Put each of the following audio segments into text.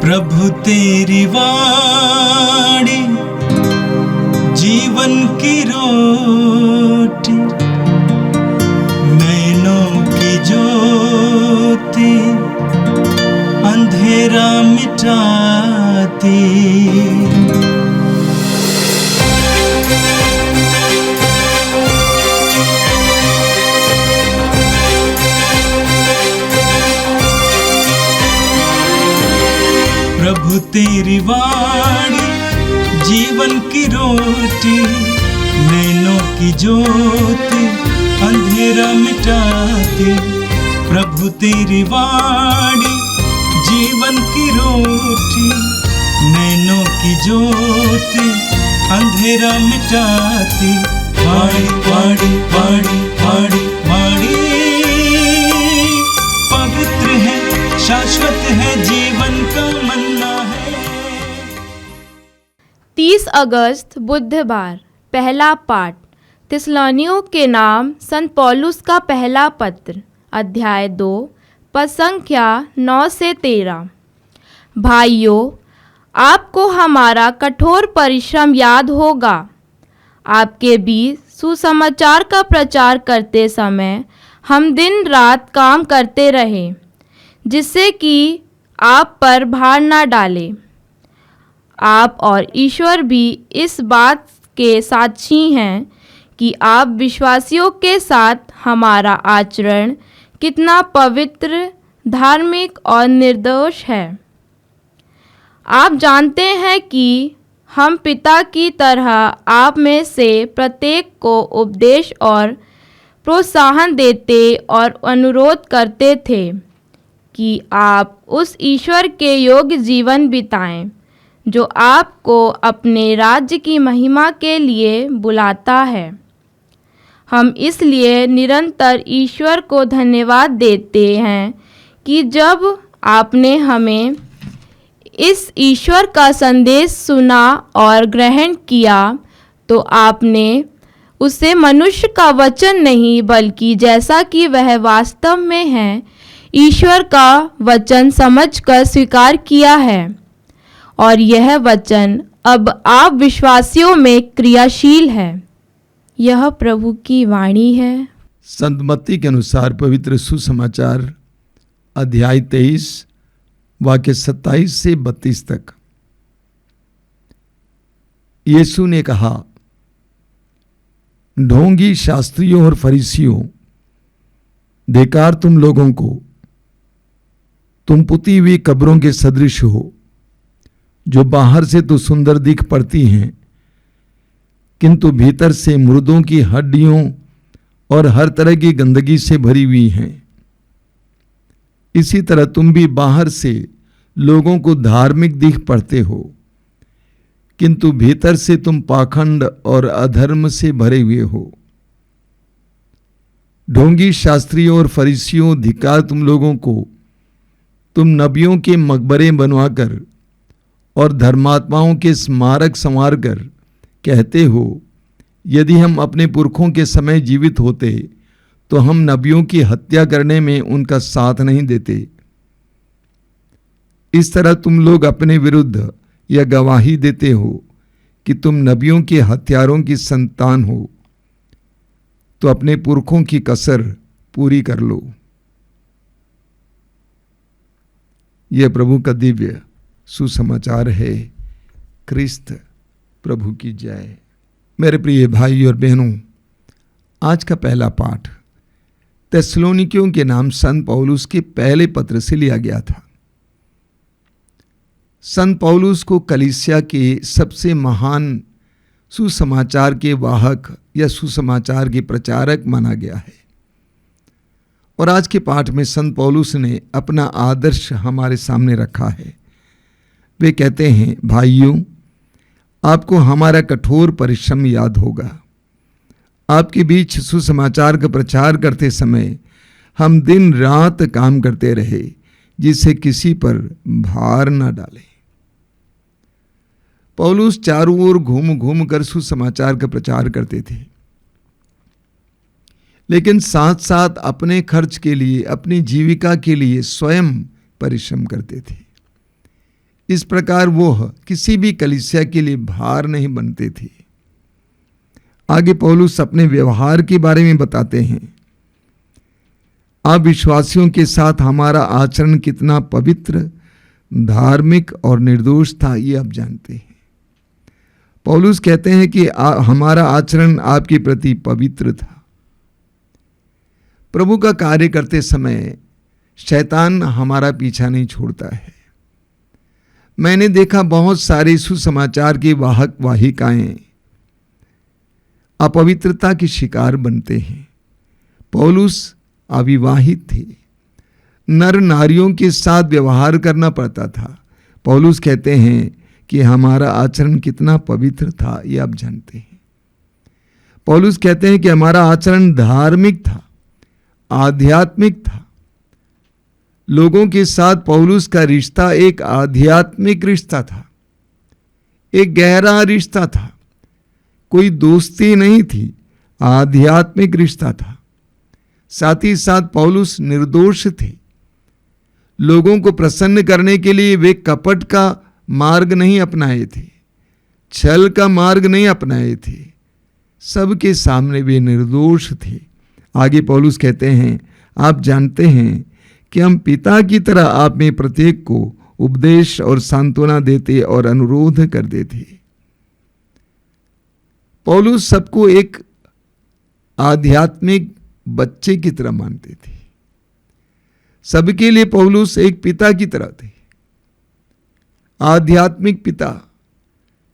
प्रभु तेरी वाणी जीवन की रोटी, नैनों की ज्योति अंधेरा मिटाती। प्रभु तेरी वाणी जीवन की रोटी, नैनों की ज्योति अंधेरा मिटाती। प्रभु तेरी वाणी जीवन की रोटी, नैनों की ज्योति अंधेरा मिटाती। वाणी वाणी वाणी वाणी वाणी पवित्र है, शाश्वत है, जीवन का मन्ना है। 30 अगस्त बुधवार। पहला पाठ थिस्सलुनीकियों के नाम संत पौलुस का पहला पत्र, अध्याय 2, पद संख्या 9 से 13। भाइयों, आपको हमारा कठोर परिश्रम याद होगा। आपके बीच सुसमाचार का प्रचार करते समय हम दिन रात काम करते रहे, जिससे कि आप पर भार न डाले। आप और ईश्वर भी इस बात के साक्षी हैं कि आप विश्वासियों के साथ हमारा आचरण कितना पवित्र, धार्मिक और निर्दोष है। आप जानते हैं कि हम पिता की तरह आप में से प्रत्येक को उपदेश और प्रोत्साहन देते और अनुरोध करते थे कि आप उस ईश्वर के योग्य जीवन बिताएं जो आपको अपने राज्य की महिमा के लिए बुलाता है। हम इसलिए निरंतर ईश्वर को धन्यवाद देते हैं कि जब आपने हमें इस ईश्वर का संदेश सुना और ग्रहण किया, तो आपने उसे मनुष्य का वचन नहीं, बल्कि जैसा कि वह वास्तव में है, ईश्वर का वचन समझकर स्वीकार किया है। और यह वचन अब आप विश्वासियों में क्रियाशील है। यह प्रभु की वाणी है। संत मत्ती के अनुसार पवित्र सुसमाचार अध्याय 23 वाक्य 27 से 32 तक। यीशु ने कहा, ढोंगी शास्त्रियों और फरीसियों, धिक्कार तुम लोगों को, तुम पुती हुई कब्रों के सदृश हो, जो बाहर से तो सुंदर दिख पड़ती हैं, किंतु भीतर से मुर्दों की हड्डियों और हर तरह की गंदगी से भरी हुई हैं। इसी तरह तुम भी बाहर से लोगों को धार्मिक दिख पड़ते हो, किंतु भीतर से तुम पाखंड और अधर्म से भरे हुए हो। ढोंगी शास्त्रियों और फरीसियों, धिक्कार तुम लोगों को, तुम नबियों के मकबरे बनवाकर और धर्मात्माओं के स्मारक संवार कर कहते हो, यदि हम अपने पुरखों के समय जीवित होते तो हम नबियों की हत्या करने में उनका साथ नहीं देते। इस तरह तुम लोग अपने विरुद्ध यह गवाही देते हो कि तुम नबियों के हत्यारों की संतान हो, तो अपने पुरखों की कसर पूरी कर लो। यह प्रभु का दिव्य सुसमाचार है। क्रिस्त प्रभु की जय। मेरे प्रिय भाई और बहनों, आज का पहला पाठ थिस्सलुनीकियों के नाम संत पौलुस के पहले पत्र से लिया गया था। संत पौलुस को कलीसिया के सबसे महान सुसमाचार के वाहक या सुसमाचार के प्रचारक माना गया है। और आज के पाठ में संत पौलुस ने अपना आदर्श हमारे सामने रखा है। वे कहते हैं, भाइयों, आपको हमारा कठोर परिश्रम याद होगा। आपके बीच सुसमाचार का प्रचार करते समय हम दिन रात काम करते रहे, जिससे किसी पर भार न डाले। पौलुस चारों ओर घूम घूम कर सुसमाचार का प्रचार करते थे, लेकिन साथ साथ अपने खर्च के लिए, अपनी जीविका के लिए स्वयं परिश्रम करते थे। इस प्रकार वो किसी भी कलीसिया के लिए भार नहीं बनते थे। आगे पौलुस अपने व्यवहार के बारे में बताते हैं। आप विश्वासियों के साथ हमारा आचरण कितना पवित्र, धार्मिक और निर्दोष था, ये आप जानते हैं। पौलुस कहते हैं कि हमारा आचरण आपके प्रति पवित्र था। प्रभु का कार्य करते समय शैतान हमारा पीछा नहीं छोड़ता है। मैंने देखा बहुत सारे सुसमाचार की वाहक वाहिकाएं अपवित्रता के शिकार बनते हैं। पौलुस अविवाहित थे, नर नारियों के साथ व्यवहार करना पड़ता था। पौलुस कहते हैं कि हमारा आचरण कितना पवित्र था, ये आप जानते हैं। पौलुस कहते हैं कि हमारा आचरण धार्मिक था, आध्यात्मिक था। लोगों के साथ पौलुस का रिश्ता एक आध्यात्मिक रिश्ता था, एक गहरा रिश्ता था। कोई दोस्ती नहीं थी, आध्यात्मिक रिश्ता था। साथ ही साथ पौलुस निर्दोष थे। लोगों को प्रसन्न करने के लिए वे कपट का मार्ग नहीं अपनाए थे, छल का मार्ग नहीं अपनाए थे। सबके सामने वे निर्दोष थे। आगे पौलुस कहते हैं, आप जानते हैं कि हम पिता की तरह आप में प्रत्येक को उपदेश और सांत्वना देते और अनुरोध करते थे। पौलुस सबको एक आध्यात्मिक बच्चे की तरह मानते थे। सबके लिए पौलुस एक पिता की तरह थे, आध्यात्मिक पिता,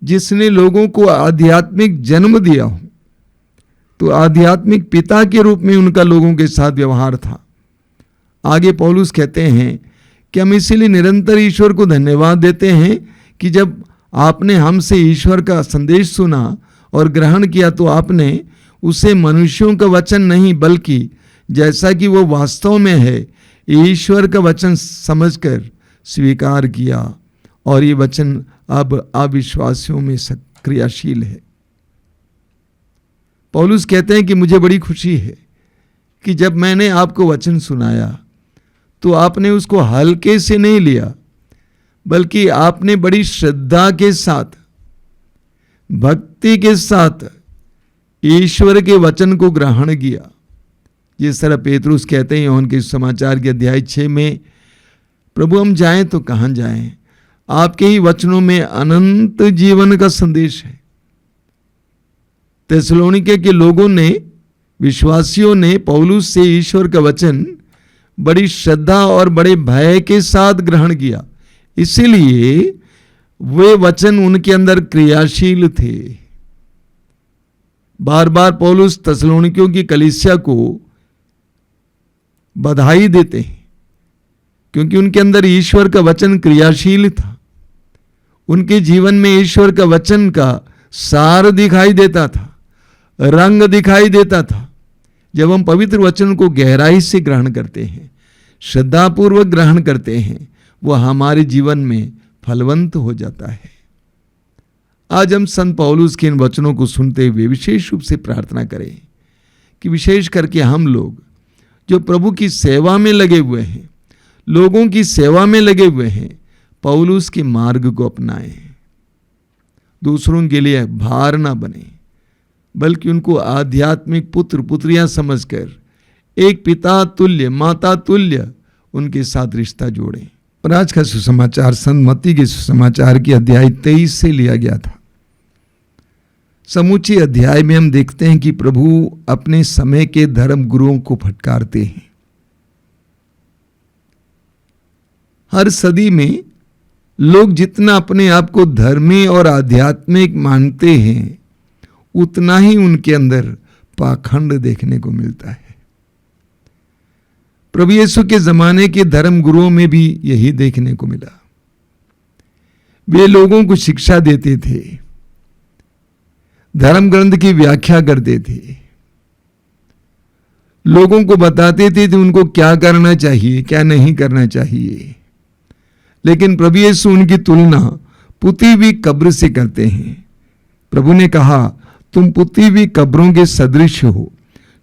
जिसने लोगों को आध्यात्मिक जन्म दिया हो। तो आध्यात्मिक पिता के रूप में उनका लोगों के साथ व्यवहार था। आगे पौलुस कहते हैं कि हम इसीलिए निरंतर ईश्वर को धन्यवाद देते हैं कि जब आपने हमसे ईश्वर का संदेश सुना और ग्रहण किया तो आपने उसे मनुष्यों का वचन नहीं बल्कि जैसा कि वो वास्तव में है ईश्वर का वचन समझकर स्वीकार किया, और ये वचन अब अविश्वासियों में क्रियाशील है। पौलुस कहते हैं कि मुझे बड़ी खुशी है कि जब मैंने आपको वचन सुनाया तो आपने उसको हल्के से नहीं लिया, बल्कि आपने बड़ी श्रद्धा के साथ, भक्ति के साथ ईश्वर के वचन को ग्रहण किया। जिस तरह पेतरुस कहते हैं यूहन्ना के समाचार के अध्याय 6 में, प्रभु हम जाएं तो कहां जाएं, आपके ही वचनों में अनंत जीवन का संदेश है। थिस्सलुनीके के लोगों ने, विश्वासियों ने पौलुस से ईश्वर का वचन बड़ी श्रद्धा और बड़े भय के साथ ग्रहण किया, इसीलिए वे वचन उनके अंदर क्रियाशील थे। बार बार पौलुस थिस्सलुनीकियों की कलीसिया को बधाई देते हैं क्योंकि उनके अंदर ईश्वर का वचन क्रियाशील था। उनके जीवन में ईश्वर का वचन का सार दिखाई देता था, रंग दिखाई देता था। जब हम पवित्र वचन को गहराई से ग्रहण करते हैं, श्रद्धापूर्वक ग्रहण करते हैं, वो हमारे जीवन में फलवंत हो जाता है। आज हम संत पौलुस के इन वचनों को सुनते हुए विशेष रूप से प्रार्थना करें कि विशेष करके हम लोग जो प्रभु की सेवा में लगे हुए हैं, लोगों की सेवा में लगे हुए हैं, पौलुस के मार्ग को अपनाएं। दूसरों के लिए भार ना बने, बल्कि उनको आध्यात्मिक पुत्र पुत्रियां समझकर एक पिता तुल्य, माता तुल्य उनके साथ रिश्ता जोड़ें। और आज का सुसमाचार संत मत्ती के सुसमाचार के अध्याय 23 से लिया गया था। समूचे अध्याय में हम देखते हैं कि प्रभु अपने समय के धर्म गुरुओं को फटकारते हैं। हर सदी में लोग जितना अपने आप को धर्मी और आध्यात्मिक मानते हैं, उतना ही उनके अंदर पाखंड देखने को मिलता है। प्रभु यीशु के जमाने के धर्म गुरुओं में भी यही देखने को मिला। वे लोगों को शिक्षा देते थे, धर्म ग्रंथ की व्याख्या करते थे, लोगों को बताते थे कि उनको क्या करना चाहिए, क्या नहीं करना चाहिए। लेकिन प्रभु यीशु उनकी तुलना पुती हुई कब्र से करते हैं। प्रभु ने कहा, तुम पुती हुई कब्रों के सदृश हो,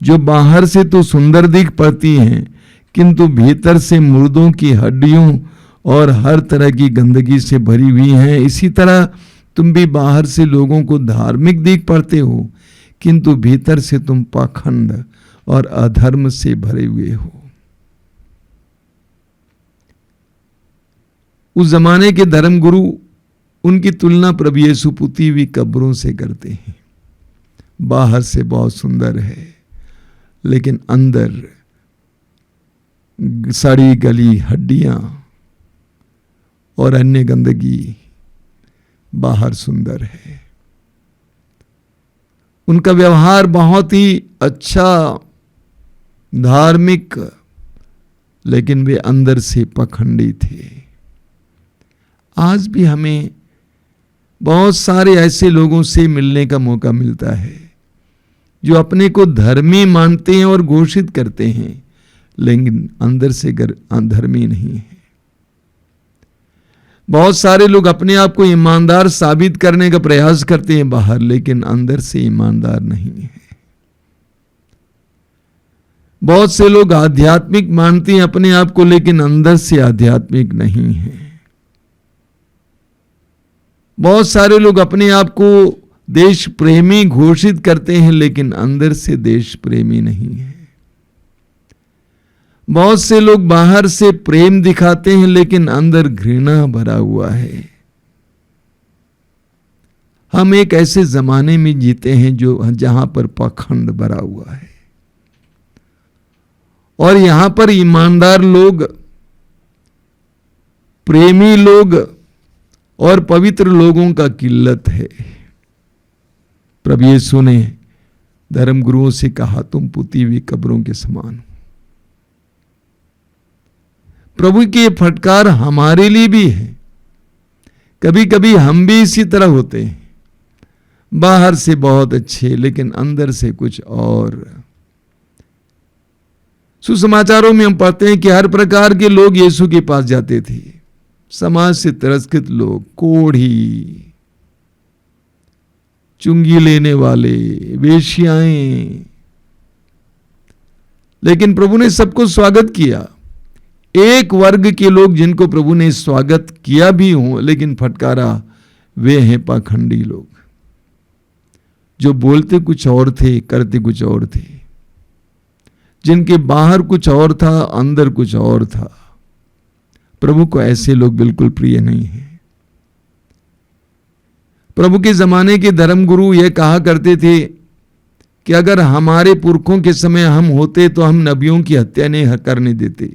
जो बाहर से तो सुंदर दिख पड़ती हैं, किंतु भीतर से मुर्दों की हड्डियों और हर तरह की गंदगी से भरी हुई हैं। इसी तरह तुम भी बाहर से लोगों को धार्मिक दिख पड़ते हो, किंतु भीतर से तुम पाखंड और अधर्म से भरे हुए हो। उस जमाने के धर्मगुरु उनकी तुलना प्रभु यीशु पुती हुई कब्रों से करते हैं। बाहर से बहुत सुंदर है, लेकिन अंदर सड़ी गली हड्डियां और अन्य गंदगी, बाहर सुंदर है। उनका व्यवहार बहुत ही अच्छा, धार्मिक, लेकिन वे अंदर से पाखंडी थे। आज भी हमें बहुत सारे ऐसे लोगों से मिलने का मौका मिलता है जो अपने को धर्मी मानते हैं और घोषित करते हैं, लेकिन अंदर से धर्मी नहीं है। बहुत सारे लोग अपने आप को ईमानदार साबित करने का प्रयास करते हैं बाहर, लेकिन अंदर से ईमानदार नहीं है। बहुत से लोग आध्यात्मिक मानते हैं अपने आप को, लेकिन अंदर से आध्यात्मिक नहीं है। बहुत सारे लोग अपने आप को देश प्रेमी घोषित करते हैं, लेकिन अंदर से देश प्रेमी नहीं है। बहुत से लोग बाहर से प्रेम दिखाते हैं, लेकिन अंदर घृणा भरा हुआ है। हम एक ऐसे जमाने में जीते हैं जहां पर पाखंड भरा हुआ है, और यहां पर ईमानदार लोग, प्रेमी लोग और पवित्र लोगों का किल्लत है। प्रभु यीशु ने धर्मगुरुओं से कहा, तुम पुती हुई कब्रों के समान हो। प्रभु की ये फटकार हमारे लिए भी है। कभी कभी हम भी इसी तरह होते हैं, बाहर से बहुत अच्छे, लेकिन अंदर से कुछ और। सुसमाचारों में हम पढ़ते हैं कि हर प्रकार के लोग यीशु के पास जाते थे। समाज से तिरस्कृत लोग, कोढ़ी, चुंगी लेने वाले, वेश्याएं, लेकिन प्रभु ने सबको स्वागत किया। एक वर्ग के लोग जिनको प्रभु ने स्वागत किया भी हो, लेकिन फटकारा, वे हैं पाखंडी लोग, जो बोलते कुछ और थे, करते कुछ और थे, जिनके बाहर कुछ और था, अंदर कुछ और था। प्रभु को ऐसे लोग बिल्कुल प्रिय नहीं है। प्रभु के जमाने के धर्मगुरु यह कहा करते थे कि अगर हमारे पुरखों के समय हम होते तो हम नबियों की हत्या नहीं करने देते,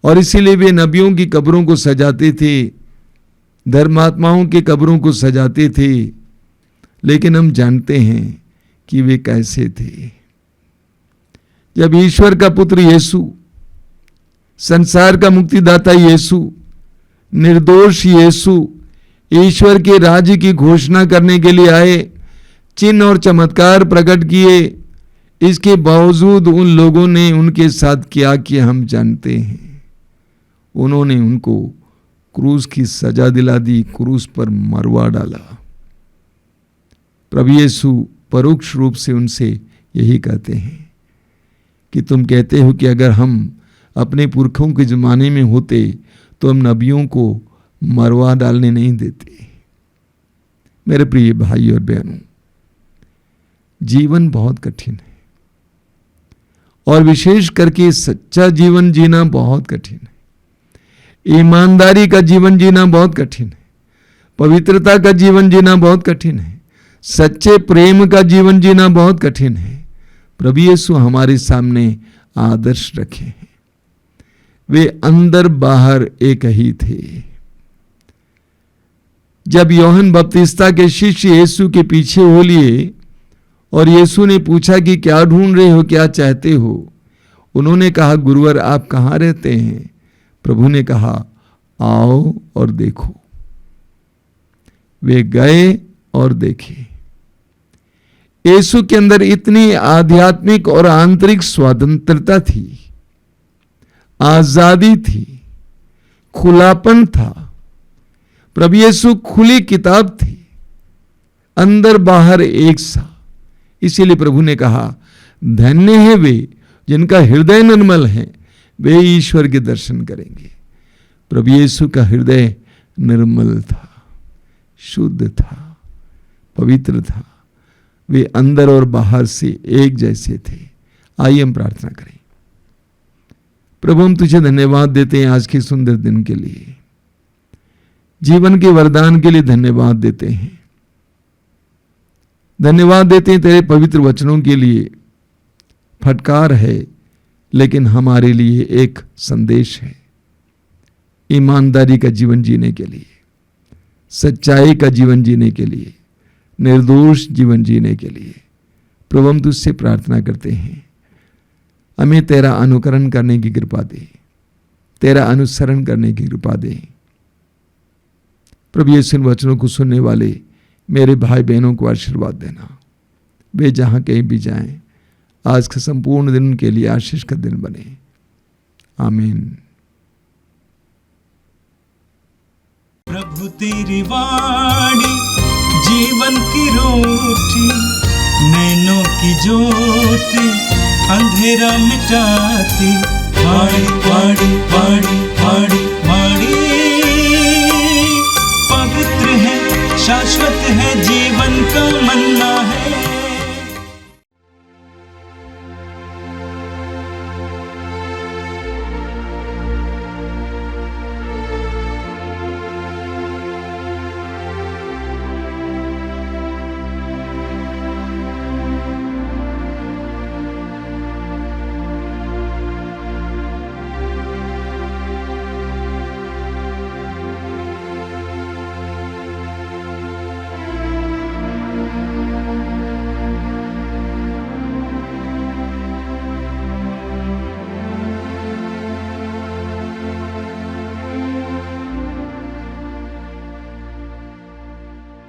और इसीलिए वे नबियों की कब्रों को सजाते थे, धर्मात्माओं की कब्रों को सजाते थे। लेकिन हम जानते हैं कि वे कैसे थे। जब ईश्वर का पुत्र यीशु, संसार का मुक्तिदाता यीशु, निर्दोष यीशु ईश्वर के राज्य की घोषणा करने के लिए आए, चिन्ह और चमत्कार प्रकट किए, इसके बावजूद उन लोगों ने उनके साथ क्या किया हम जानते हैं। उन्होंने उनको क्रूस की सजा दिला दी, क्रूस पर मरवा डाला। प्रभु यीशु परोक्ष रूप से उनसे यही कहते हैं कि तुम कहते हो कि अगर हम अपने पुरखों के जमाने में होते तो हम नबियों को मरवा डालने नहीं देते। मेरे प्रिय भाई और बहनों, जीवन बहुत कठिन है, और विशेष करके सच्चा जीवन जीना बहुत कठिन है। ईमानदारी का जीवन जीना बहुत कठिन है, पवित्रता का जीवन जीना बहुत कठिन है, सच्चे प्रेम का जीवन जीना बहुत कठिन है। प्रभु यीशु हमारे सामने आदर्श रखे हैं। वे अंदर बाहर एक ही थे। जब यूहन्ना बपतिस्ता के शिष्य यीशु के पीछे हो लिए और यीशु ने पूछा कि क्या ढूंढ रहे हो, क्या चाहते हो, उन्होंने कहा, गुरुवर आप कहाँ रहते हैं? प्रभु ने कहा, आओ और देखो। वे गए और देखे। यीशु के अंदर इतनी आध्यात्मिक और आंतरिक स्वतंत्रता थी, आजादी थी, खुलापन था। प्रभु यीशु खुली किताब थी, अंदर बाहर एक सा। इसीलिए प्रभु ने कहा, धन्य है वे जिनका हृदय निर्मल है, वे ईश्वर के दर्शन करेंगे। प्रभु यीशु का हृदय निर्मल था, शुद्ध था, पवित्र था। वे अंदर और बाहर से एक जैसे थे। आइए हम प्रार्थना करें। प्रभु, हम तुझे धन्यवाद देते हैं आज के सुंदर दिन के लिए, जीवन के वरदान के लिए धन्यवाद देते हैं। धन्यवाद देते हैं तेरे पवित्र वचनों के लिए। फटकार है लेकिन हमारे लिए एक संदेश है, ईमानदारी का जीवन जीने के लिए, सच्चाई का जीवन जीने के लिए, निर्दोष जीवन जीने के लिए। प्रभु, हम तुझसे प्रार्थना करते हैं, हमें तेरा अनुकरण करने की कृपा दे, तेरा अनुसरण करने की कृपा दे। प्रभु, यीशु इन वचनों को सुनने वाले मेरे भाई बहनों को आशीर्वाद देना। वे जहां कहीं भी जाएं, आज का संपूर्ण दिन उनके लिए आशीष का दिन बने। आमीन। प्रभु तेरी वाणी जीवन की रोटी, नैनों की ज्योति अंधेरा मिटाती। वाणी वाणी वाणी वाणी